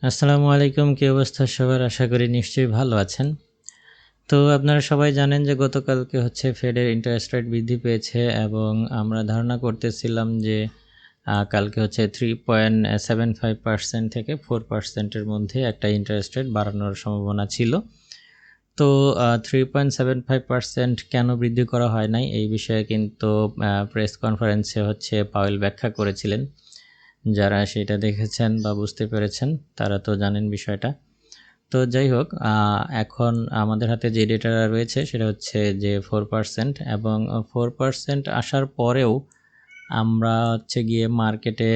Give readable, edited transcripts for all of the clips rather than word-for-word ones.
আসসালামু আলাইকুম, কি অবস্থা সবার? আশা করি নিশ্চয়ই ভালো আছেন। তো আপনারা সবাই জানেন যে গতকালকে হচ্ছে ফেডের ইন্টারেস্ট রেট বৃদ্ধি পেয়েছে এবং আমরা ধারণা করতেছিলাম যে কালকে হচ্ছে 3.75% থেকে 4%-এর মধ্যে একটা ইন্টারেস্ট রেট বাড়ানোর সম্ভাবনা ছিল। তো 3.75% কেন বৃদ্ধি করা হয় নাই এই বিষয়ে কিন্তু প্রেস কনফারেন্সে হচ্ছে পাওয়েল ব্যাখ্যা করেছিলেন। যারা সেটা দেখেছেন বা বুঝতে পেরেছেন তারা তো জানেন বিষয়টা। তো যাই হোক, এখন আমাদের হাতে যে ডেটা রয়েছে সেটা হচ্ছে যে 4% এবং 4% আসার পরেও আমরা হচ্ছে গিয়ে মার্কেটে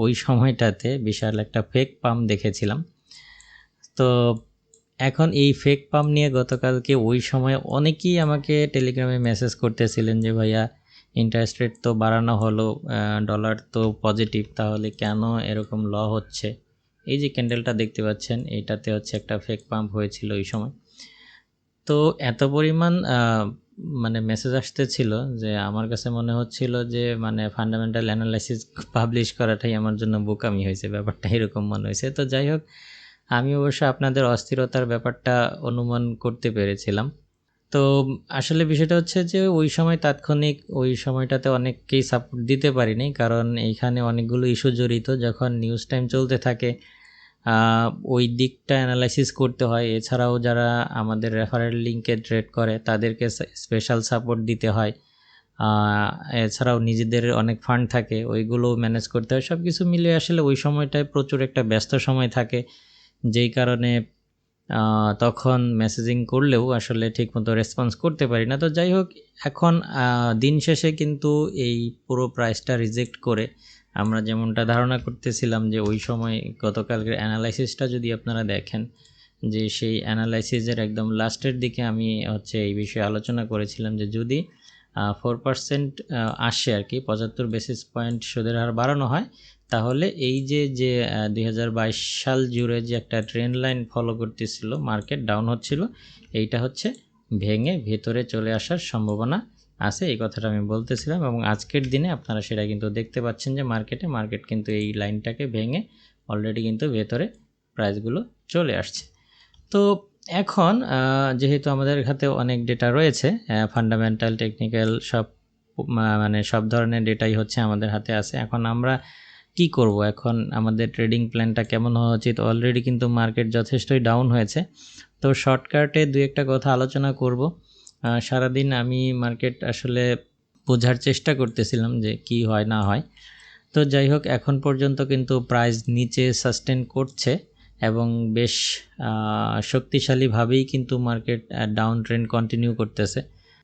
ওই সময়টাতে বিশাল একটা ফেক পাম্প দেখেছিলাম। তো এখন এই ফেক পাম্প নিয়ে গতকালকে ওই সময় অনেকেই আমাকে টেলিগ্রামে মেসেজ করতেছিলেন যে ভাইয়া ইন্টারেস্ট রেট তো বাড়ানো হলো, ডলার তো পজিটিভ, তাহলে কেন এরকম ল হচ্ছে? এই যে ক্যান্ডেলটা দেখতে পাচ্ছেন এইটাতে হচ্ছে একটা ফেক পাম্প হয়েছিল ওই সময়। তো এত পরিমাণ মানে মেসেজ আসতেছিল যে আমার কাছে মনে হচ্ছিল যে মানে ফান্ডামেন্টাল অ্যানালাইসিস পাবলিশ করাটাই আমার জন্য বোকামি হয়েছে, ব্যাপারটা এরকম মনে হয়েছে। তো যাই হোক, আমি অবশ্য আপনাদের অস্থিরতার ব্যাপারটা অনুমান করতে পেরেছিলাম। তো আসলে বিষয়টা হচ্ছে যে ওই সময় তাৎক্ষণিক ওই সময়টাতে অনেককেই সাপোর্ট দিতে পারিনি, কারণ এইখানে অনেকগুলো ইস্যু জড়িত। যখন নিউজ টাইম চলতে থাকে ওই দিকটা অ্যানালাইসিস করতে হয়। এছাড়াও যারা আমাদের রেফারেল লিঙ্কে ট্রেড করে তাদেরকে স্পেশাল সাপোর্ট দিতে হয়। এছাড়াও নিজেদের অনেক ফান্ড থাকে, ওইগুলো ম্যানেজ করতে হয়। সব কিছু মিলিয়ে আসলে ওই সময়টায় প্রচুর একটা ব্যস্ত সময় থাকে, যেই কারণে তখন মেসেজিং করলেও আসলে ঠিকমতো রেসপন্স করতে পারি না। তো যাই হোক, এখন দিন শেষে কিন্তু এই পুরো প্রাইসটা রিজেক্ট করে আমরা যেমনটা ধারণা করতেছিলাম যে ওই সময় গতকালকের অ্যানালাইসিসটা যদি আপনারা দেখেন, যে সেই অ্যানালাইসিসের একদম লাস্টের দিকে আমি হচ্ছে এই বিষয়ে আলোচনা করেছিলাম যে যদি 4% আসে আর কি, 75 বেসিস পয়েন্ট সুদের হার বাড়ানো হয়, তাহলে এই যে 2022 সাল জুড়ে যে একটা ট্রেন্ড লাইন ফলো করতেছিল, মার্কেট ডাউন হচ্ছিল, এইটা হচ্ছে ভেঙে ভেতরে চলে আসার সম্ভাবনা আছে। এই কথাটা আমি বলতেছিলাম এবং আজকের দিনে আপনারা সেটা কিন্তু দেখতে পাচ্ছেন যে মার্কেট কিন্তু এই লাইনটাকে ভেঙে অলরেডি কিন্তু ভেতরে প্রাইসগুলো চলে আসছে। তো এখন যেহেতু আমাদের হাতে অনেক ডেটা রয়েছে, ফান্ডামেন্টাল টেকনিক্যাল সব মানে সব ধরনের ডেটাই হচ্ছে আমাদের হাতে আছে। এখন আমরা কি করব? এখন আমাদের ট্রেডিং প্ল্যানটা কেমন হওয়া উচিত? অলরেডি কিন্তু মার্কেট যথেষ্টই ডাউন হয়েছে। তো শর্টকাটে দুই একটা কথা আলোচনা করব। সারাদিন আমি মার্কেট আসলে বোঝার চেষ্টা করতেছিলাম যে কি হয় না হয়। তো যাই হোক, এখন পর্যন্ত কিন্তু প্রাইস নিচে সাস্টেন করছে এবং বেশ শক্তিশালীভাবেই কিন্তু মার্কেট ডাউন ট্রেন্ড কন্টিনিউ করতেছে।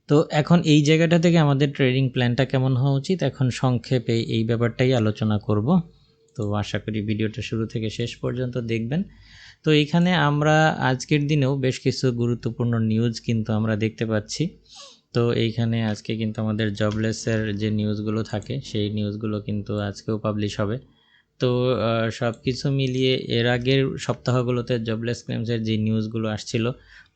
তো এখন এই জায়গাটা থেকে আমাদের ট্রেডিং প্ল্যানটা কেমন হওয়া উচিত, এখন সংক্ষেপে এই ব্যাপারটাই আলোচনা করব। তো আশা করি ভিডিওটা শুরু থেকে শেষ পর্যন্ত দেখবেন। তো এখানে আমরা আজকের দিনেও বেশ কিছু গুরুত্বপূর্ণ নিউজ কিন্তু আমরা দেখতে পাচ্ছি। তো এইখানে আজকে কিন্তু আমাদের জবলেসের যে নিউজগুলো থাকে সেই নিউজগুলো কিন্তু আজকেও পাবলিশ হবে। তো সব কিছু মিলিয়ে এর আগের সপ্তাহগুলোতে জবলেস ক্লেমসের যে নিউজগুলো আসছিল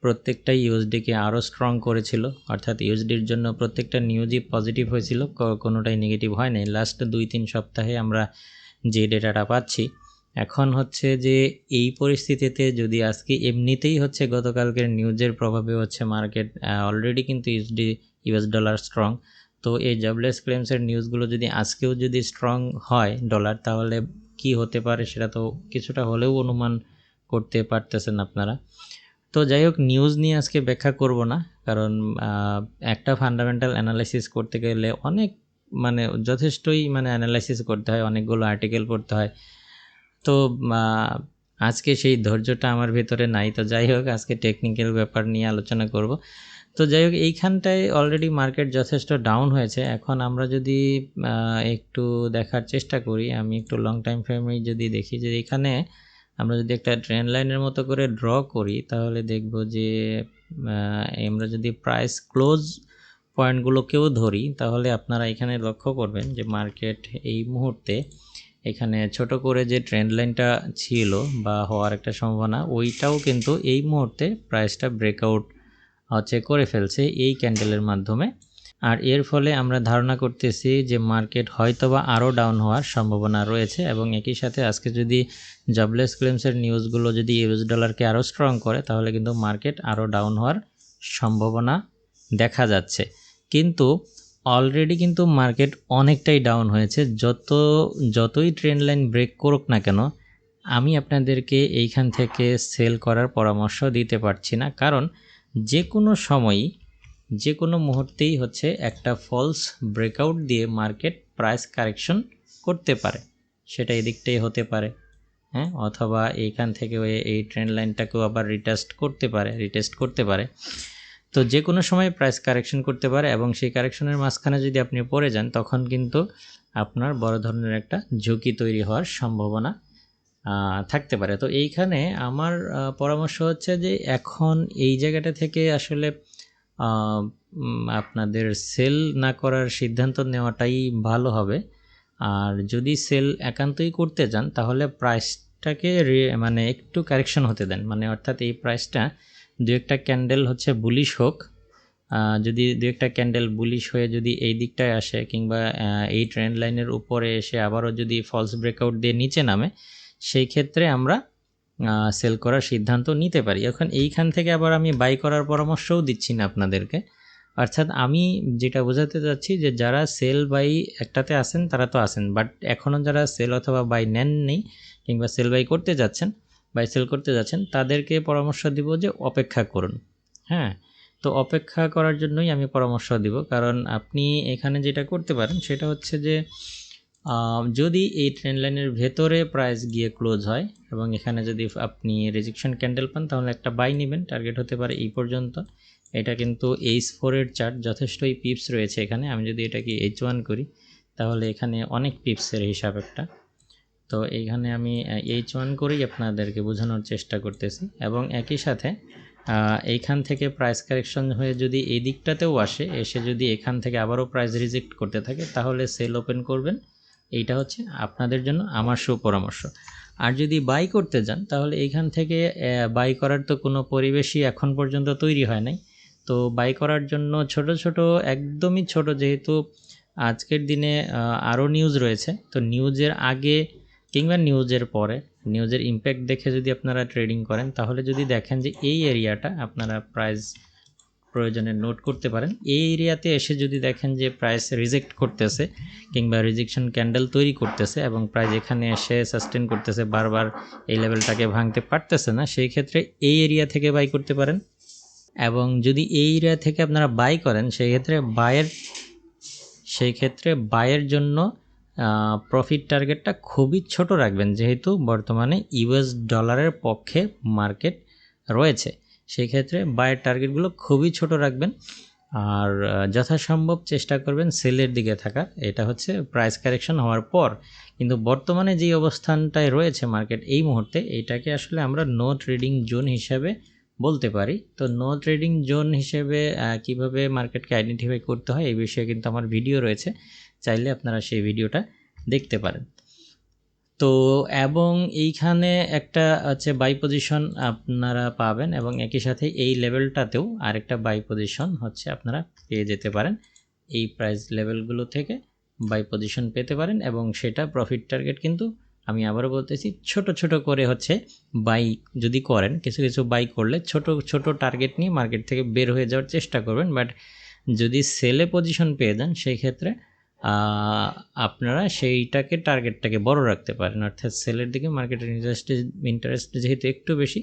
প্রত্যেকটাই ইউএসডিকে আরও স্ট্রং করেছিল, অর্থাৎ ইউএসডির জন্য প্রত্যেকটা নিউজই পজিটিভ হয়েছিল, কোনোটাই নেগেটিভ হয় নাই। লাস্ট 2-3 সপ্তাহে আমরা যে ডেটাটা পাচ্ছি, এখন হচ্ছে যে এই পরিস্থিতিতে যদি আজকে এমনিতেই হচ্ছে গতকালকের নিউজের প্রভাবে হচ্ছে মার্কেট অলরেডি কিন্তু ইউএস ডলার স্ট্রং, তো এই জবলেস ক্লেমসের নিউজগুলো যদি আজকেও যদি স্ট্রং হয় ডলার, তাহলে কি হতে পারে সেটা তো কিছুটা হলেও অনুমান করতে পারতেছেন আপনারা। তো যাই হোক, নিউজ নিয়ে আজকে ব্যাখ্যা করব না, কারণ একটা ফান্ডামেন্টাল অ্যানালাইসিস করতে গেলে অনেক মানে যথেষ্টই মানে অ্যানালাইসিস করতে হয়, অনেকগুলো আর্টিকেল পড়তে হয়। তো আজকে সেই ধৈর্যটা আমার ভেতরে নাই। তো যাই হোক, আজকে টেকনিক্যাল ব্যাপার নিয়ে আলোচনা করব। তো যাই হোক, এইখানটায় অলরেডি মার্কেট যথেষ্ট ডাউন হয়েছে। এখন আমরা যদি একটু দেখার চেষ্টা করি, আমি একটু লং টাইম ফ্রেমে যদি দেখি যে এখানে আমরা যদি একটা ট্রেন্ড লাইনের মতো করে ড্র করি, তাহলে দেখব যে আমরা যদি প্রাইস ক্লোজ পয়েন্টগুলোকেও ধরি, তাহলে আপনারা এখানে লক্ষ্য করবেন যে মার্কেট এই মুহূর্তে এখানে ছোট করে যে ট্রেন্ড লাইনটা ছিল বা হওয়ার একটা সম্ভাবনা, ওইটাও কিন্তু এই মুহূর্তে প্রাইসটা ব্রেকআউট হচ্ছে করে ফেলছে এই ক্যান্ডেলের মাধ্যমে। আর এর ফলে আমরা ধারণা করতেছি যে মার্কেট হয়তোবা আরও ডাউন হওয়ার সম্ভাবনা রয়েছে এবং একই সাথে আজকে যদি জবলেস ক্লেমসের নিউজগুলো যদি ইউএস ডলারকে আরও স্ট্রং করে তাহলে কিন্তু মার্কেট আরও ডাউন হওয়ার সম্ভাবনা দেখা যাচ্ছে। কিন্তু অলরেডি কিন্তু মার্কেট অনেকটাই ডাউন হয়েছে। যতই ট্রেন্ড লাইন ব্রেক করুক না কেন আমি আপনাদেরকে এইখান থেকে সেল করার পরামর্শ দিতে পারছি না, কারণ যে কোনো সময়ই যে কোনো মুহূর্তেই হচ্ছে একটা ফলস ব্রেকআউট দিয়ে মার্কেট প্রাইস কারেকশন করতে পারে, সেটা এদিকটাই হতে পারে, হ্যাঁ, অথবা এইখান থেকে এই ট্রেন্ড লাইনটাকেও আবার রিটেস্ট করতে পারে। তো যে কোনো সময় প্রাইস কারেকশন করতে পারে এবং সেই কারেকশনের মাঝখানে যদি আপনি পড়ে যান তখন কিন্তু আপনার বড় ধরনের একটা ঝুঁকি তৈরি হওয়ার সম্ভাবনা থাকতে পারে। তো এইখানে আমার পরামর্শ হচ্ছে যে এখন এই জায়গাটা থেকে আসলে আপনাদের সেল না করার সিদ্ধান্ত নেওয়াটাই ভালো হবে। আর যদি সেল একান্তই করতে যান তাহলে প্রাইসটাকে মানে একটু কারেকশন হতে দেন, মানে অর্থাৎ এই প্রাইসটা দু একটা ক্যান্ডেল হচ্ছে বুলিশ হোক, যদি দু একটা ক্যান্ডেল বুলিশ হয়ে যদি এই দিকটায় আসে কিংবা এই ট্রেন্ড লাইনের উপরে এসে আবারও যদি ফলস ব্রেকআউট দিয়ে নিচে নামে, সেই ক্ষেত্রে আমরা সেল করার সিদ্ধান্ত নিতে পারি। এখন এইখান থেকে আবার আমি বাই করার পরামর্শও দিচ্ছি না আপনাদেরকে, অর্থাৎ আমি যেটা বোঝাতে চাচ্ছি যে যারা সেল বাই একটাতে আছেন তারা তো আছেন, বাট এখনও যারা সেল অথবা বাই নেননি কিংবা সেল বাই করতে যাচ্ছেন, বাই সেল করতে যাচ্ছেন, তাদেরকে পরামর্শ দিব যে অপেক্ষা করুন। হ্যাঁ, তো অপেক্ষা করার জন্যই আমি পরামর্শ দিব, কারণ আপনি এখানে যেটা করতে পারেন সেটা হচ্ছে যে যদি এই ট্রেন্ড লাইনের ভেতরে প্রাইস গিয়ে ক্লোজ হয় এবং এখানে যদি আপনি রিজেকশন ক্যান্ডেল পান তাহলে একটা বাই নেবেন, টার্গেট হতে পারে এই পর্যন্ত। এটা কিন্তু H4 এর চার্ট, যথেষ্টই পিপস রয়েছে এখানে। আমি যদি এটাকে H1 করি তাহলে এখানে অনেক পিপসের হিসাব একটা। তো এইখানে আমি H1 করেই আপনাদেরকে বোঝানোর চেষ্টা করতেছি এবং একই সাথে এইখান থেকে প্রাইস কারেকশন হয়ে যদি এই দিকটাতেও এসে যদি এখান থেকে আবারও প্রাইস রিজেক্ট করতে থাকে তাহলে সেল ওপেন করবেন। এইটা হচ্ছে আপনাদের জন্য আমার সুপরামর্শ। আর যদি বাই করতে যান তাহলে এইখান থেকে বাই করার তো কোনো পরিবেশই এখন পর্যন্ত তৈরি হয় নাই। তো বাই করার জন্য ছোট একদমই ছোট, যেহেতু আজকের দিনে আরও নিউজ রয়েছে, তো নিউজের আগে কিংবা নিউজের পরে নিউজের ইম্প্যাক্ট দেখে যদি আপনারা ট্রেডিং করেন তাহলে যদি দেখেন যে এই এরিয়াটা আপনারা প্রাইস প্রয়োজনে নোট করতে পারেন, এই এরিয়াতে এসে যদি দেখেন যে প্রাইস রিজেক্ট করতেছে কিংবা রিজেকশন ক্যান্ডেল তৈরি করতেছে এবং প্রাইস এখানে এসে সাস্টেন করতেছে, বারবার এই লেভেলটাকে ভাঙতে পারতেছে না, সেই ক্ষেত্রে এই এরিয়া থেকে বাই করতে পারেন। এবং যদি এই এরিয়া থেকে আপনারা বাই করেন সেই ক্ষেত্রে বাইয়ের জন্য প্রফিট টার্গেটটা খুবই ছোট রাখবেন, যেহেতু বর্তমানে ইউএস ডলারের পক্ষে মার্কেট রয়েছে, সেই ক্ষেত্রে বায়ের টার্গেটগুলো খুবই ছোট রাখবেন। আর যথাসম্ভব চেষ্টা করবেন সেলের দিকে থাকার, এটা হচ্ছে প্রাইস কারেকশন হওয়ার পর। কিন্তু বর্তমানে যে অবস্থানটায় রয়েছে মার্কেট এই মুহূর্তে, এইটাকে আসলে আমরা নো ট্রেডিং জোন হিসাবে বলতে পারি। তো নো ট্রেডিং জোন হিসেবে কিভাবে মার্কেটকে আইডেন্টিফাই করতে হয় এই বিষয়ে কিন্তু আমার ভিডিও রয়েছে, চাইলে আপনারা সেই ভিডিওটা দেখতে পারেন। তো এবং এইখানে একটা হচ্ছে বাই পজিশন আপনারা পাবেন এবং একই সাথে এই লেভেলটাতেও আরেকটা বাই পজিশন হচ্ছে আপনারা পেয়ে যেতে পারেন। এই প্রাইস লেভেলগুলো থেকে বাই পজিশন পেতে পারেন এবং সেটা প্রফিট টার্গেট কিন্তু আমি আবারও বলতেছি ছোট করে হচ্ছে বাই যদি করেন, কিছু বাই করলে ছোট টার্গেট নিয়ে মার্কেট থেকে বের হয়ে যাওয়ার চেষ্টা করবেন। বাট যদি সেলে পজিশন পেয়ে যান সেই ক্ষেত্রে আপনারা সেইটাকে টার্গেটটাকে বড় রাখতে পারেন, অর্থাৎ সেলের দিকে মার্কেটের ইন্টারেস্ট যেহেতু একটু বেশি,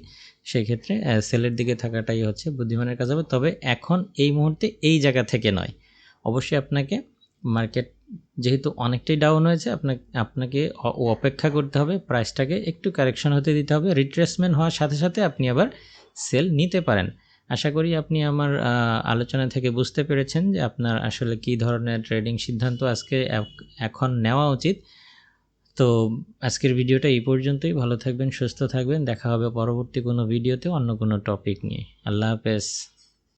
সেই ক্ষেত্রে সেলের দিকে থাকাটাই হচ্ছে বুদ্ধিমানের কাজ হবে। তবে এখন এই মুহূর্তে এই জায়গা থেকে নয়, অবশ্যই আপনাকে মার্কেট যেহেতু অনেকটাই ডাউন হয়েছে আপনাকে অপেক্ষা করতে হবে, প্রাইসটাকে একটু কারেকশন হতে দিতে হবে, রিট্রেসমেন্ট হওয়ার সাথে সাথে আপনি আবার সেল নিতে পারেন। আশা করি আপনি আমার আলোচনা থেকে বুঝতে পেরেছেন যে আপনার আসলে কী ধরনের ট্রেডিং সিদ্ধান্ত এখন নেওয়া উচিত। তো আজকের ভিডিওটা এই পর্যন্তই। ভালো থাকবেন, সুস্থ থাকবেন, দেখা হবে পরবর্তী কোনো ভিডিওতে অন্য কোনো টপিক নিয়ে। আল্লাহ হাফেজ।